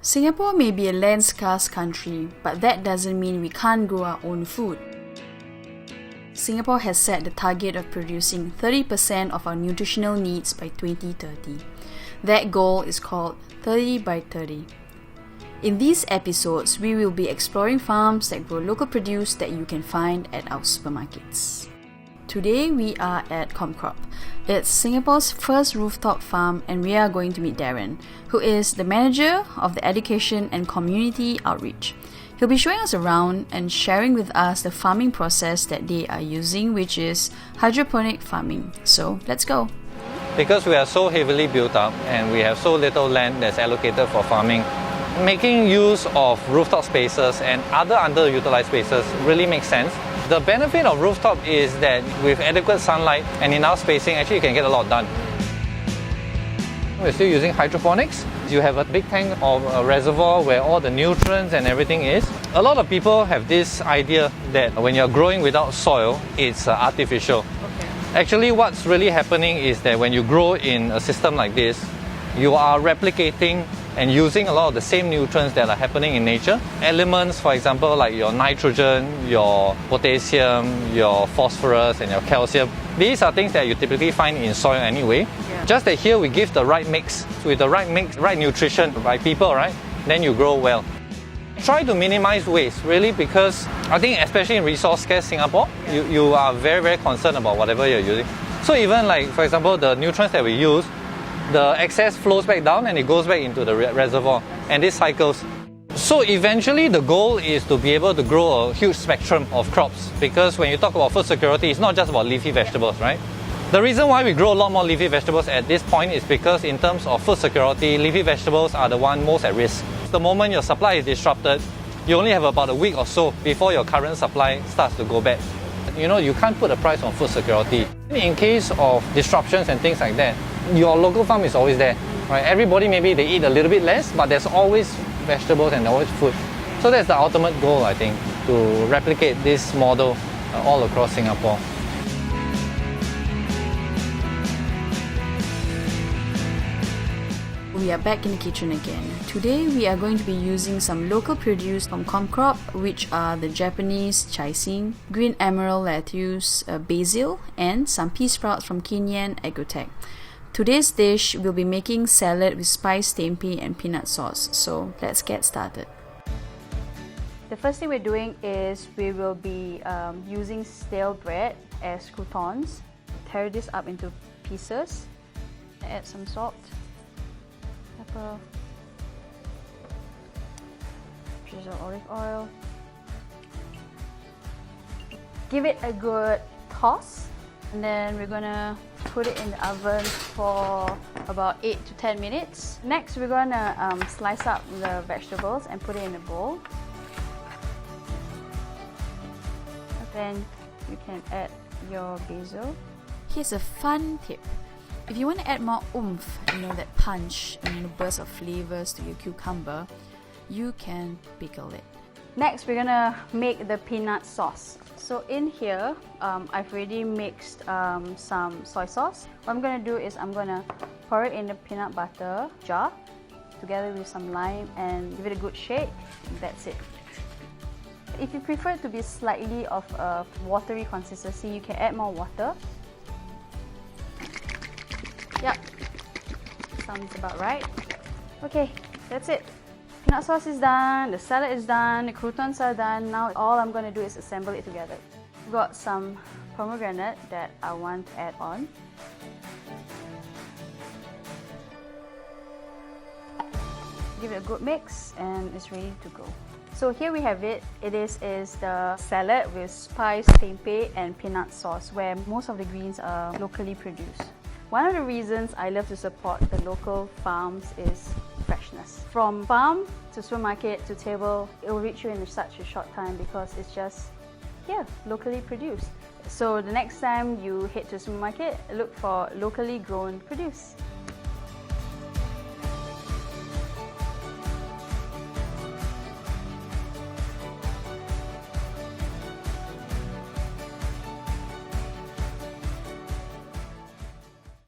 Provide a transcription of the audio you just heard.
Singapore may be a land-scarce country, but that doesn't mean we can't grow our own food. Singapore has set the target of producing 30% of our nutritional needs by 2030. That goal is called 30 by 30. In these episodes, we will be exploring farms that grow local produce that you can find at our supermarkets. Today we are at Comcrop. It's Singapore's first rooftop farm, and we are going to meet Darren, who is the manager of the Education and Community Outreach. He'll be showing us around and sharing with us the farming process that they are using, which is hydroponic farming. So let's go. Because we are so heavily built up and we have so little land that's allocated for farming, making use of rooftop spaces and other underutilized spaces really makes sense. The benefit of rooftop is that with adequate sunlight and enough spacing, actually you can get a lot done. We're still using hydroponics. You have a big tank of a reservoir where all the nutrients and everything is. A lot of people have this idea that when you're growing without soil, it's artificial. Okay. Actually, what's really happening is that when you grow in a system like this, you are replicating and using a lot of the same nutrients that are happening in nature. Elements, for example, like your nitrogen, your potassium, your phosphorus and your calcium. These are things that you typically find in soil anyway. Yeah. Just that here we give the right mix. With the right mix, right nutrition, right people, right? Then you grow well. Try to minimize waste, really, because I think especially in resource-scarce Singapore, you are very, very concerned about whatever you're using. So even like, for example, the nutrients that we use, the excess flows back down and it goes back into the reservoir, and this cycles. So eventually the goal is to be able to grow a huge spectrum of crops, because when you talk about food security, it's not just about leafy vegetables, right? The reason why we grow a lot more leafy vegetables at this point is because in terms of food security, leafy vegetables are the one most at risk. The moment your supply is disrupted, you only have about a week or so before your current supply starts to go bad. You can't put a price on food security. In case of disruptions and things like that, your local farm is always there, right? Everybody, maybe they eat a little bit less, but there's always vegetables and always food. So that's the ultimate goal, I think, to replicate this model all across Singapore. We are back in the kitchen again. Today we are going to be using some local produce from Comcrop, which are the Japanese chaising, green emerald lettuce, basil, and some pea sprouts from Kenyan Agrotech. Today's dish will be making salad with spiced tempeh and peanut sauce. So let's get started. The first thing we're doing is we will be using stale bread as croutons. Tear this up into pieces. Add some salt, pepper, drizzle olive oil. Give it a good toss, and then we're gonna put it in the oven for about 8 to 10 minutes. Next, we're gonna slice up the vegetables and put it in a bowl. Then you can add your basil. Here's a fun tip. If you want to add more oomph, that punch and burst of flavors to your cucumber, you can pickle it. Next, we're gonna make the peanut sauce. So in here, I've already mixed some soy sauce. What I'm gonna do is I'm gonna pour it in the peanut butter jar together with some lime and give it a good shake. That's it. If you prefer it to be slightly of a watery consistency, you can add more water. Yep, sounds about right. Okay, that's it. Peanut sauce is done, the salad is done, the croutons are done. Now all I'm going to do is assemble it together. I've got some pomegranate that I want to add on. Give it a good mix and it's ready to go. So here we have it. It is the salad with spiced tempeh and peanut sauce, where most of the greens are locally produced. One of the reasons I love to support the local farms is freshness. From farm to supermarket to table, it will reach you in such a short time because it's just here, locally produced. So the next time you head to the supermarket, look for locally grown produce.